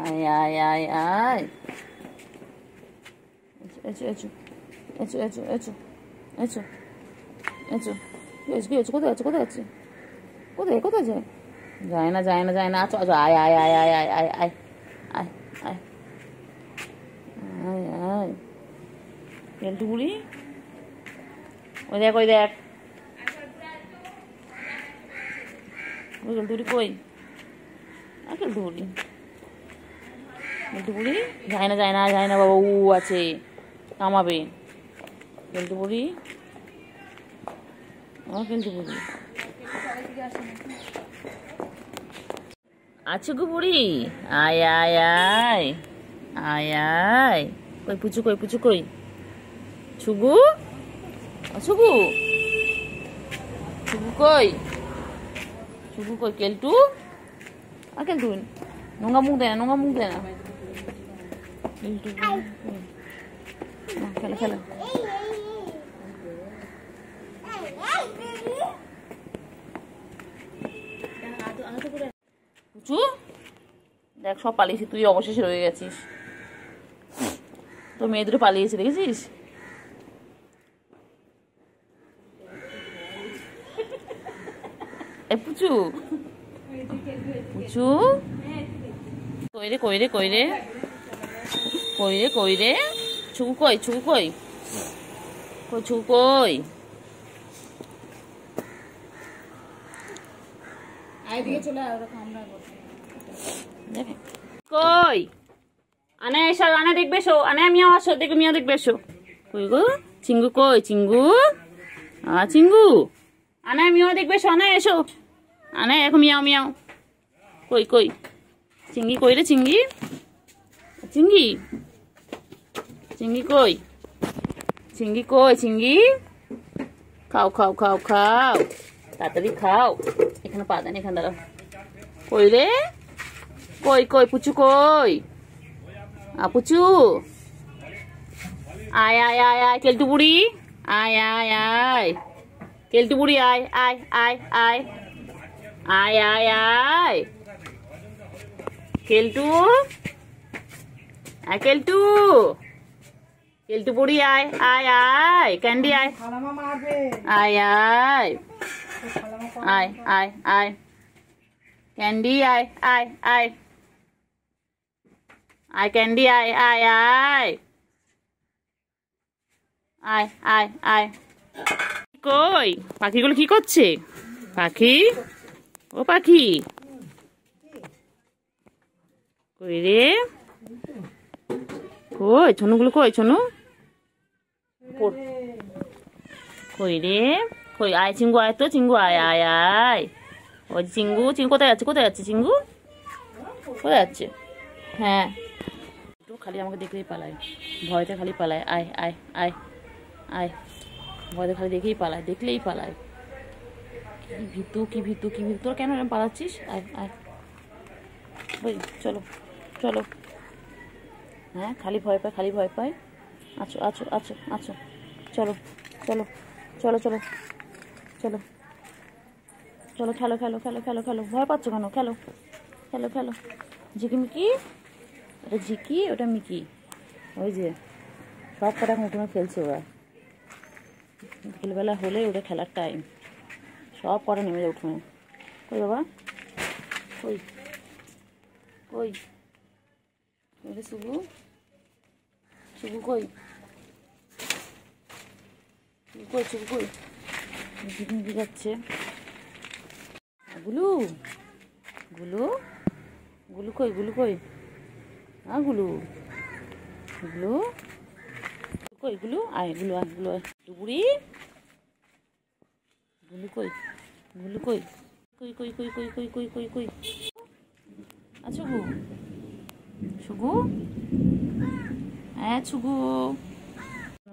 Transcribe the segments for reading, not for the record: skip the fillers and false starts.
আয় আয় আয় আয়, এসো এসো এসো এসো এসো এসো এসো, কি হয়েছে? কোথায় আছে? কোথায় আছে? কোথায় কোথায় যায়? যায় না যায় না যায় না, আচ্ছা আচ্ছা, আয় আয় আয় আয় আয় আয় আয় আয় আয় আয় আয়, কেলটু বুড়ি, ওই দেখ ওই দেখ, ওই কেলটু বুড়ি কই? আর কেলটু বুড়ি, কেলটু বুড়ি যায় না যায় না যায় না বাবা, ও আছে, কামাবে কেলটু বুড়ি, আমার কেলটু বুড়ি আছে গো বুড়ি, আয় আয় আয় আয় আয়, কই পুচু কই? পুচু কই? ছুগু, ছুগু, ছুগু কই? ছুগু কই? কেলটু, আর কেলটু নোংরা মুখ দেয় না, নোংরা মুখ দেয় না, কেলটু খেলা খেলা, পুচু দেখ সব পালিয়েছি, তুই অবশেষে রয়ে গেছিস, তো মেয়ে দুটো পালিয়েছে দেখেছিস? পুচু, পুচু কই রে কই রে কই রে কই রে কই রে, ছুকু কই? ছুকু কই? কই ছুকু কই? কই আনে এসো, আনে দেখবে এসো, আনে মিয়াও আসো, দেখবে মিয়াও দেখবে এসো, কই গো চিঙ্গু কই? চিঙ্গু, চিঙ্গু আনে মিয়াও দেখবে এসো, আনে এসো, আনে এখন মিয়াও মিয়াও, কই কই চিঙ্গি কই রে? চিঙ্গি, চিঙ্গি, চিঙ্গি কই? চিঙ্গি কই? চিঙ্গি খাও খাও খাও খাও, তাড়াতাড়ি খাও, এখানে পা দেন, এখানে দাঁড়াও, কই রে কই? কই পুচু কই? পুচু আয় আয় আয় আয়, কেলটু বুড়ি আয় আয় আয়, কেলটু বুড়ি আয় আয় আয় আয় আয় আয় আয়, কেলটু, কেলটু, কেলটু বুড়ি আয় আয় আয়, ক্যান্ডি আয় আয় আয় আয় আয় আয়, ক্যান্ডি আয় আয় আয় আয়, ক্যান্ডি আয় আয় আয় আয় আয় আয়, কই পাখিগুলো কি করছে? পাখি, ও পাখি কই রে? কই ছনুগুলো? কই ছনু কই রে? কই আয় চিঙ্গু, আয় তো চিঙ্গু আয় আয় আয়, ওই চিঙ্গু, চিঙ্গু কোথায় যাচ্ছে? কোথায় যাচ্ছে চিঙ্গু? কোথায় যাচ্ছে? হ্যাঁ একটু খালি আমাকে দেখলেই পালায়, ভয়তে খালি পালায়, আয় আয় আয় আয়, ভয়তে খালি দেখেই পালায়, দেখলেই পালায়, কি ভীতু কি ভীতু কি ভীতু, তোরা কেন এরকম পালাচ্ছিস? আয় আয়, ওই চলো চলো, হ্যাঁ খালি ভয় পায়, খালি ভয় পায়, আছো আছো আছো আছো, চলো চলো চলো চলো চলো চলো, খেলো খেলো খেলো খেলো খেলো, ভয় পাচ্ছ কেন? খেলো খেলো খেলো, ঝিকিমিকি, ওটা ঝিকি ওটা মিকি, ওই যে সব কটা এখন উঠোনে খেলছে ওরা, বিকেলবেলা হলে ওটা খেলার টাইম, সব কটা নেমে যায় উঠোনে, কই বাবা কই? কই শুভু, শুভু কই? কই শুভু কই? ঝিকিমিকি যাচ্ছে, গুলু, গুলু, গুলু কই? গুলু কই? গুলু, গুলু কই? গুলু আয়, গুলু আয়, গুলু আয়, টুকুরি, গুলু কই? গুলু কই? কই কই কই কই কই কই কই কই, আছো গো সুগু, হ্যাঁ সুগু,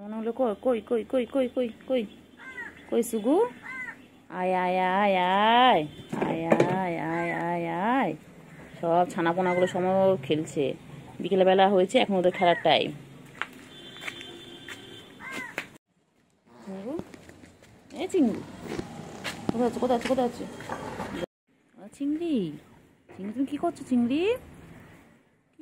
মনে হলো কই কই কই কই কই কই কই কই সুগু, আয় আয় আয় আয় আয় আয় আয় আয় আয়, সব ছানাপোনাগুলো সময় খেলছে, বিকেলবেলা হয়েছে, এখন ওদের খেলার টাইম, এ চিংড়ি কোথায় আছে? কোথায় আছে? কোথায় আছে চিংড়ি? চিংড়ি তুমি কি করছো চিংড়ি?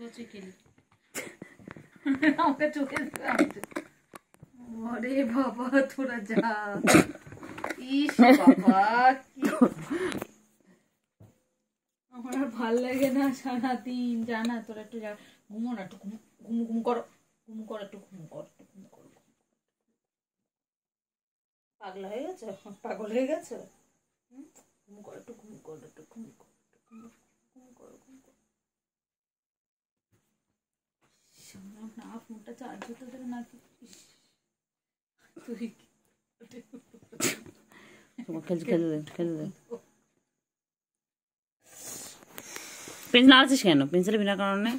ছোঁচে খেলি আমাকে চোখে আরে বাবা তোরা যা ইস বাবা আমার আর ভাল লাগে না সারাদিন জানা তোরা একটু যা ঘুমো না একটু ঘুম করো একটু ঘুম কর পাগলা হয়ে গেছে পাগল হয়ে গেছে ঘুম কর একটু ঘুম কর না ফোনটা চার্জ হতে দেবে না তুই পেন্সিল নাড়াচ্ছিস কেন? পেন্সিলের বিনা কারণে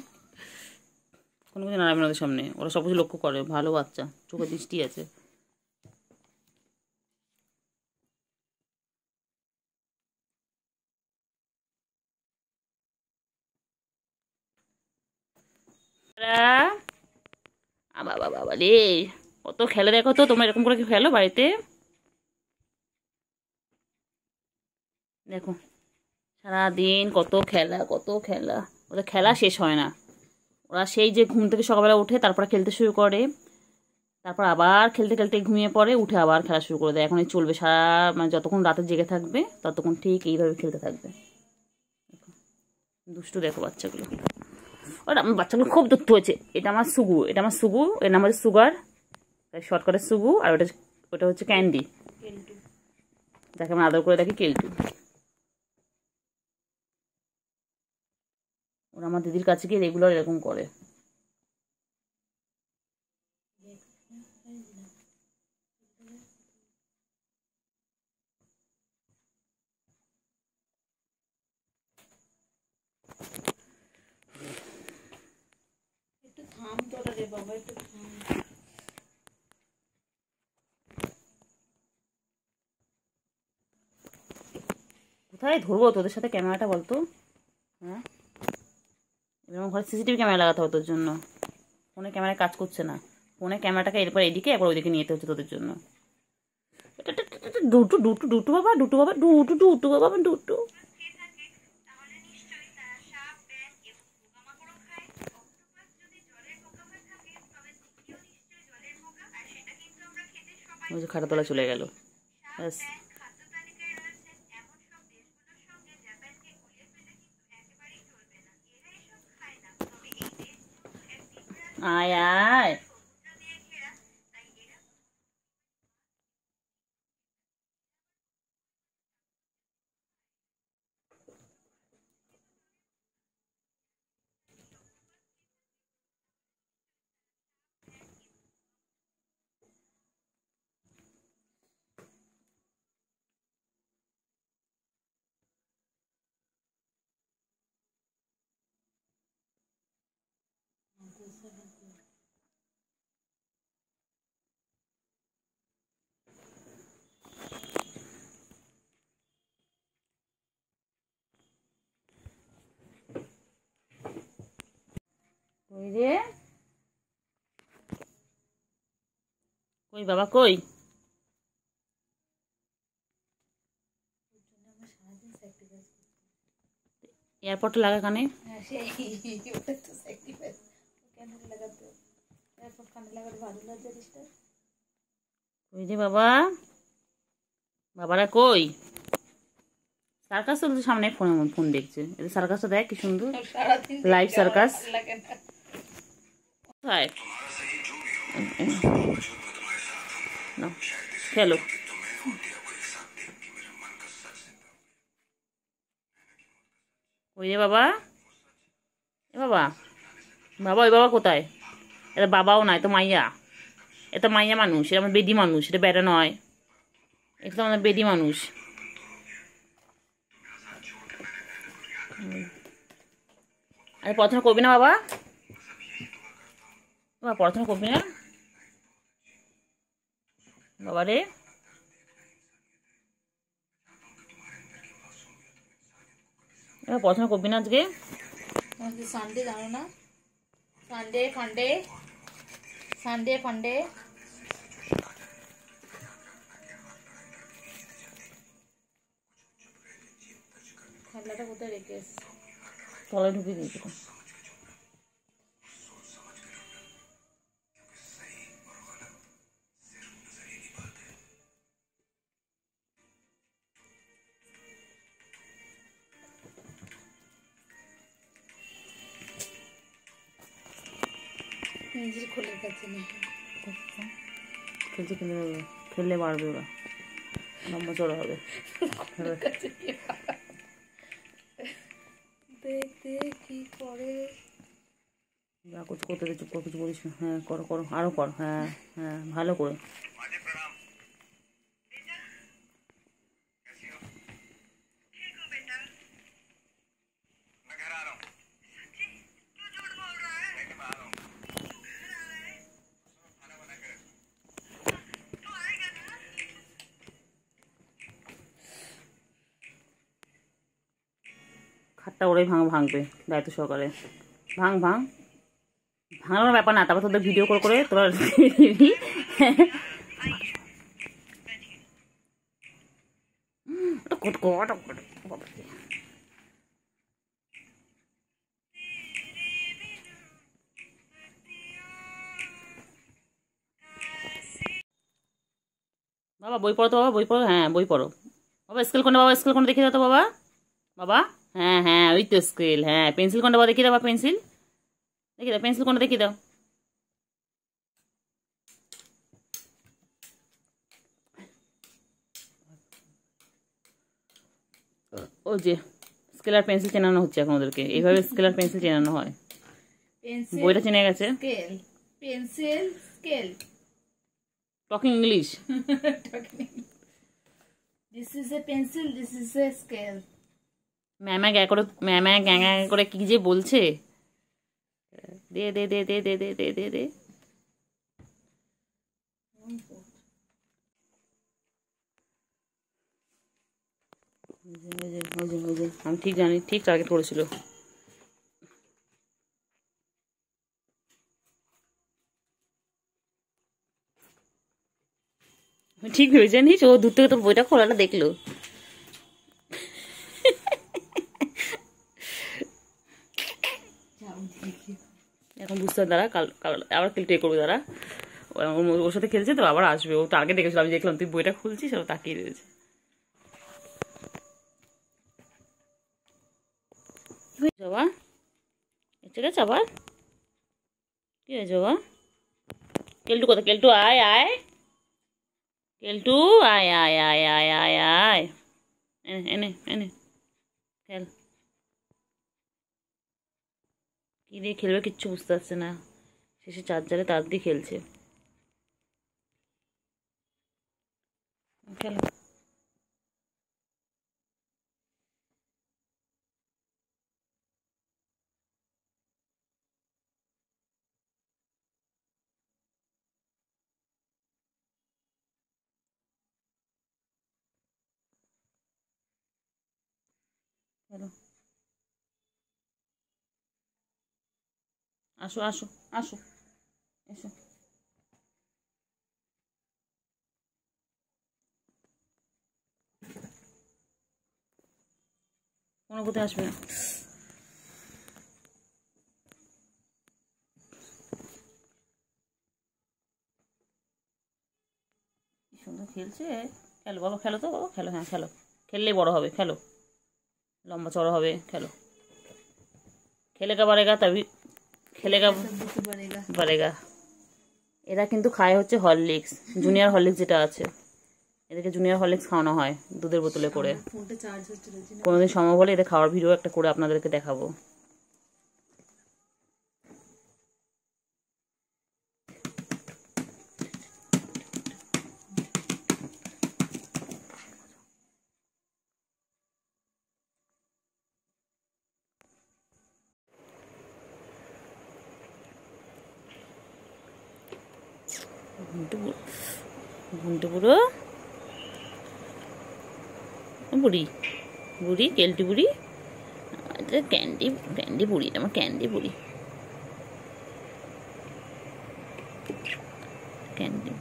কোনো কিছু নাড়াবে না ওদের সামনে, ওরা সব কিছু লক্ষ্য করে, ভালো বাচ্চা, চোখে দৃষ্টি আছে। বাবা বাবা রে, কত খেলে দেখো তো, তোমরা এরকম করে কি খেলো বাড়িতে? দেখো সারাদিন কত খেলা ওদের খেলা শেষ হয় না। ওরা সেই যে ঘুম থেকে সকালবেলা উঠে তারপর খেলতে শুরু করে, তারপর আবার খেলতে খেলতে ঘুমিয়ে পড়ে, উঠে আবার খেলা শুরু করে দেয়। এখন এই চলবে সারা, মানে যতক্ষণ রাতে জেগে থাকবে ততক্ষণ ঠিক এইভাবে খেলতে থাকবে। দুষ্টু দেখো বাচ্চাগুলো, ওরা আমার বাচ্চাগুলো খুব দুষ্টু হয়েছে। এটা আমার সুগু, এর নাম হচ্ছে সুগার, তাই শর্টকাটে সুগু, আর ওটা হচ্ছে ক্যান্ডি, যাকে আমরা আদর করে দেখি কেলটু। ওরা আমার দিদির কাছে গিয়ে রেগুলার এরকম করে। একটু থাম তোরা রে বাবা, একটু থাম। কোথায় ধরবো তোদের সাথে ক্যামেরাটা বলতো? হ্যাঁ, এবার ঘরে সিসিটিভি ক্যামেরা লাগাতে হবে তোর জন্য। ফোনে ক্যামেরা কাজ করছে না, ফোনে ক্যামেরাটাকে এরপর এদিকে একবার ওইদিকে নিয়ে যেতে হচ্ছে তোদের জন্য। ডুটু ডুটু ডুটু বাবা, ডুটু বাবা, ডুটু ডুটু বাবা, ডুটু। ওই যে খাটাতলা চলে গেল। আয় আয়, কই রে, কই বাবা কই? এয়ারপোর্টটা লাগা কানে। কই রে বাবা, বাবারা কই? সার্কাস চলছে সামনে, ফোন দেখছে। এটা সার্কাসটা দেখ কি সুন্দর, লাইভ সার্কাস। কোথায় খেলো? ওই রে বাবা, এ বাবা, বাবা ওই বাবা কোথায়? এটা বাবাও নয়, তো মাইয়া, এটা মাইয়া মানুষ, এটা আমার বেদি মানুষ, এটা বেটা নয়, এটা তো আমাদের বেদি মানুষ। আরে পড়াশোনা করবি না বাবা? বাবা পড়াশোনা করবি না বাবা রে? এবার পড়াশোনা করবি না আজকে? সানডে জানো না, সানডে ফান্ডে, সানডে ফান্ডে। খেলাটা কোথায় রেখে এসছি? তলায় ঢুকিয়ে দিয়েছিল। নিজের খোলের কাছে নেই। খেলছে খেলে যাবে, খেললে বাড়বে ওরা, লম্বা চড়া হবে। দেখতে কি করে, যা কিছু করতে দে, চুপ করে কিছু বলিস না। হ্যাঁ করো করো, আরও কর। হ্যাঁ হ্যাঁ ভালো করে। খাটটা ওরাই ভাঙবে দায়িত্ব সহকারে। ভাঙ ভাঙ, ভাঙানোর ব্যাপার না, তারপর তোদের ভিডিও করে করে তোরা দিবি। বাবা বই পড়ো তো, বাবা বই পড়ো। হ্যাঁ বই পড়ো বাবা। স্কেল কোনটা বাবা, স্কেল কোনটা দেখিয়ে দাও তো বাবা। বাবা হ্যাঁ হ্যাঁ ওই তো স্কেল। হ্যাঁ পেন্সিল কোনটা বাবা দেখিয়ে দাও, বাবা পেন্সিল দেখিয়ে দাও, পেন্সিল কোনটা দেখিয়ে দাও। ও যে স্কেলার পেন্সিল চেনানো হচ্ছে এখন ওদেরকে, এইভাবে স্কেলার পেন্সিল চেনানো হয়। বইটা চেনে গেছে। Scale pencil scale, talking English. This is a pencil, this is a scale. ম্যামা গ্যা করে, ম্যামা গ্যাঁ গ্যাঁ করে কি যে বলছে। দে দে দে দে দে দে দে দে দে। আমি ঠিক জানি, ঠিক টার্গেট করেছিল। ঠিক ভেবে জানিস, ও দূর থেকে তোর বইটা খোলাটা দেখলো। এখন বুঝতে হবে দাঁড়া, কাল কাল আবার প্লে করবে দাঁড়া। ওর সাথে খেলছে তো, আবার আসবে। ও টার্গেট দেখেছিল, আমি দেখলাম তুই বইটা খুলছিস, ও তাকিয়ে রয়েছে। বাবা এসে গেছে আবার, কি হয়েছে বাবা? কেলটু কোথায়? কেলটু আয় আয়, কেলটু আয় আয় আয় আয় আয় আয়, এনে এনে এনে খেল। কি দিয়ে খেলবে কিচ্ছু বুঝতে পারছে না, শেষে চার্জারে তার দিয়ে খেলছে। খেলো খেলো, আসো আসো আসো, এসো। কোনো কোথায় আসবে না। কি সুন্দর খেলছে। খেলো বাবা, খেলো তো বাবা, খেলো। হ্যাঁ খেলো, খেললেই বড় হবে, খেলো লম্বা চড়া হবে, খেলো। খেলেগা বাড়েগা তবে, খেলেগা বাড়েগা। এরা কিন্তু খায় হচ্ছে হরলিক্স, জুনিয়র হরলিক্স যেটা আছে, এদেরকে জুনিয়র হরলিক্স খাওয়ানো হয় দুধের বোতলে করে। কোনোদিন সম্ভব হলে এদের খাওয়ার ভিডিও একটা করে আপনাদেরকে দেখাবো। ঘুমটে বুড়ো, বুড়ি বুড়ি, কেলটি বুড়ি, ক্যান্ডি ক্যান্ডি বুড়ি, আমার ক্যান্ডি বুড়ি, ক্যান্ডি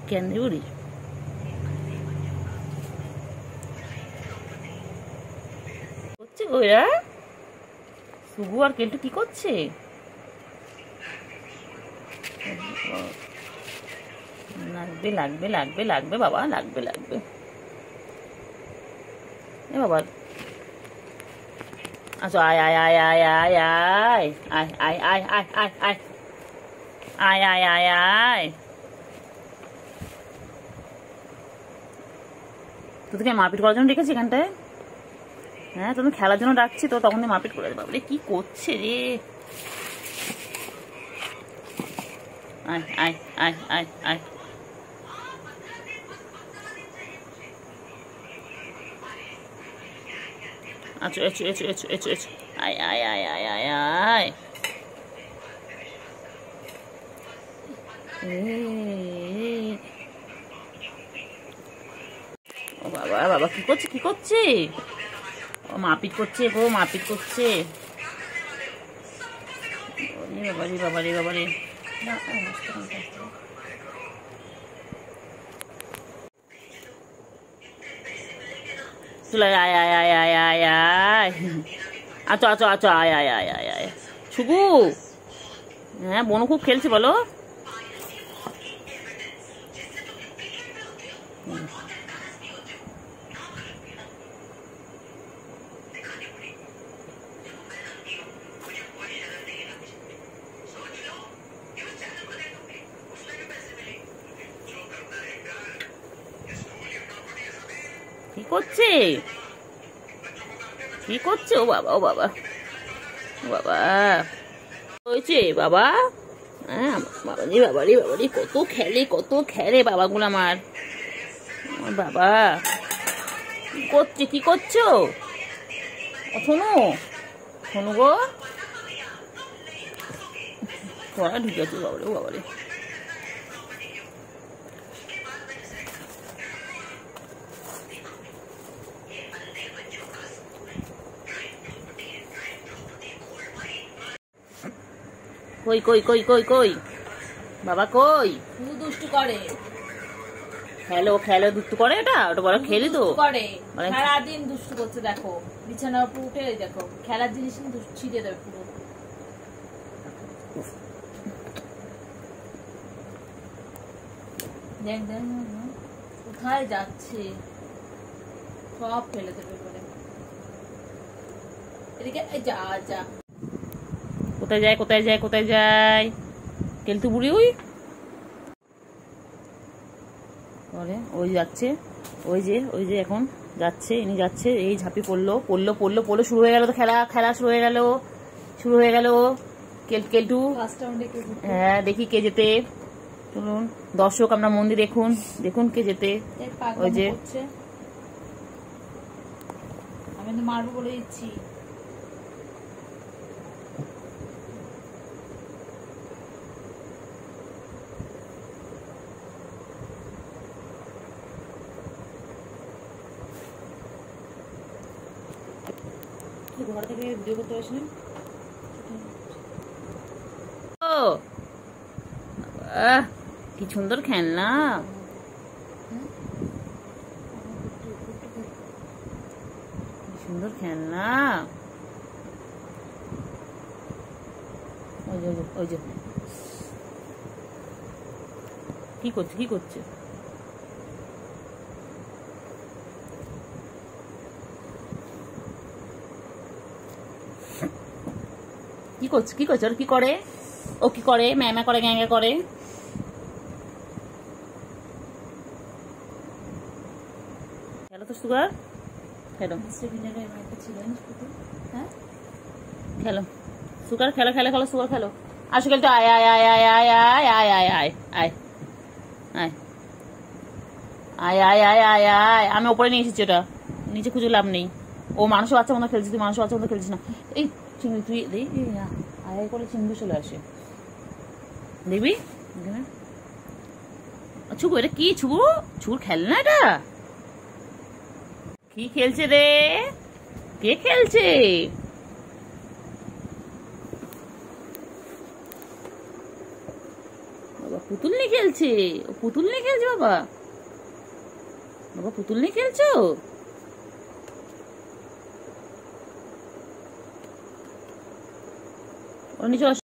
ক্যান্ডি বুড়ি। করছে ওরা শুভু আর কেলটু কি করছে? লাগবে লাগবে লাগবে লাগবে বাবা, লাগবে লাগবে। এ বাবা আচ্ছা আয় আয় আয় আয় আয় আয় আয় আয় আয় আয় আয় আয় আয় আয় আয় আয়। তোদেরকে মারপিট করার জন্য ডেকেছি এখানটায়? হ্যাঁ, তুমি খেলার জন্য ডাকছি তো, তখন মারপিট করে দেবো। কি করছে রে? আয় আয় আয় আয় আয়। আচ্ছা এসো এসো এসো এসো এসো। আয় আয় আয় আয় আয় আয়। ও বাবা বাবা, কি করছে কি করছে? ও মারপিট করছে গো, মারপিট করছে। বাবারে বাবারে বাবারে। চলে আয় আয় আয় আয় আয় আয়। আচ্ছা আচ্ছা আচ্ছা আয় আয় আয় আয় আয়। শুভু, হ্যাঁ বনু খুব খেলছে বলো। কি করছে কি করছে? ও বাবা ও বাবা ও বাবা, হয়েছে বাবা? হ্যাঁ বাবারি বাবারি বাবারি, কত খেলে বাবাগুলো আমার। বাবা কি করছে কি করছো? শোনো শোনো গো, পড়া ঢুকেছে বাবারে ও বাবারে। কই কই কই কই কই বাবা কই? শুধু দুষ্টু করে। খেলো খেলো, দুষ্টু করে। এটা ওটা বড় খেলি তো করে, সারাদিন দুষ্টু করছে। দেখো বিছানার উপর উঠে দেখো খেলার জিনিস ছিটিয়ে দেবে পুরো। দেখ দেখ কোথায় যাচ্ছে, সব ফেলে দেবে বলে। এদিকে যা যা। কোথায় যায় কোথায় যায় কোথায় যায়? কেলতু বুড়ি ওই ওই যাচ্ছে, ওই যে এখন যাচ্ছে, ইনি যাচ্ছে। এই ঝাঁপি পড়লো পড়লো পড়লো পড়লো, শুরু হয়ে গেল তো খেলা, খেলা শুরু হয়ে গেল। কেলটু, হ্যাঁ দেখি কে যেতে। চলুন দর্শক, আমরা মন্দির দেখুন দেখুন কে যেতে। ওই যে আমি তো মারবো বলে দিচ্ছি। ঘর থেকে ভিডিও করতে আসলেন? কি সুন্দর খেলনা, সুন্দর খেলনা। ওই যে কি করছে কি করছে? কি করছে কি করছে? ওর কি করে? ও কি করে? ম্যামা করে, গ্যাঙ্গা করে। খেলো তো সুগার, খেলো খেলো সুগার, খেলো খেলো খেলো সুগার খেলো। আসো খেলতে আয় আয় আয় আয় আয় আয় আয় আয় আয় আয় আয় আয় আয় আয় আয় আয়। আমি ওপরে নিয়ে এসেছি, ওটা নিচে খুঁজে লাভ নেই। ও মানুষের বাচ্চা মতো খেলছিস, তুই মানুষের বাচ্চা মতো খেলছিস না। এই চিংড়ি তুই আয় করে চিংড়ি চলে আসে, দেখবি। ছুবু, এটা কি ছুবু? ছুর খেলনা এটা? কি খেলছে রে? কে খেলছে? বাবা পুতুল নিয়ে খেলছে, ও পুতুল নিয়ে খেলছে। বাবা বাবা পুতুল নিয়ে খেলছো? ওর নিচে আসো।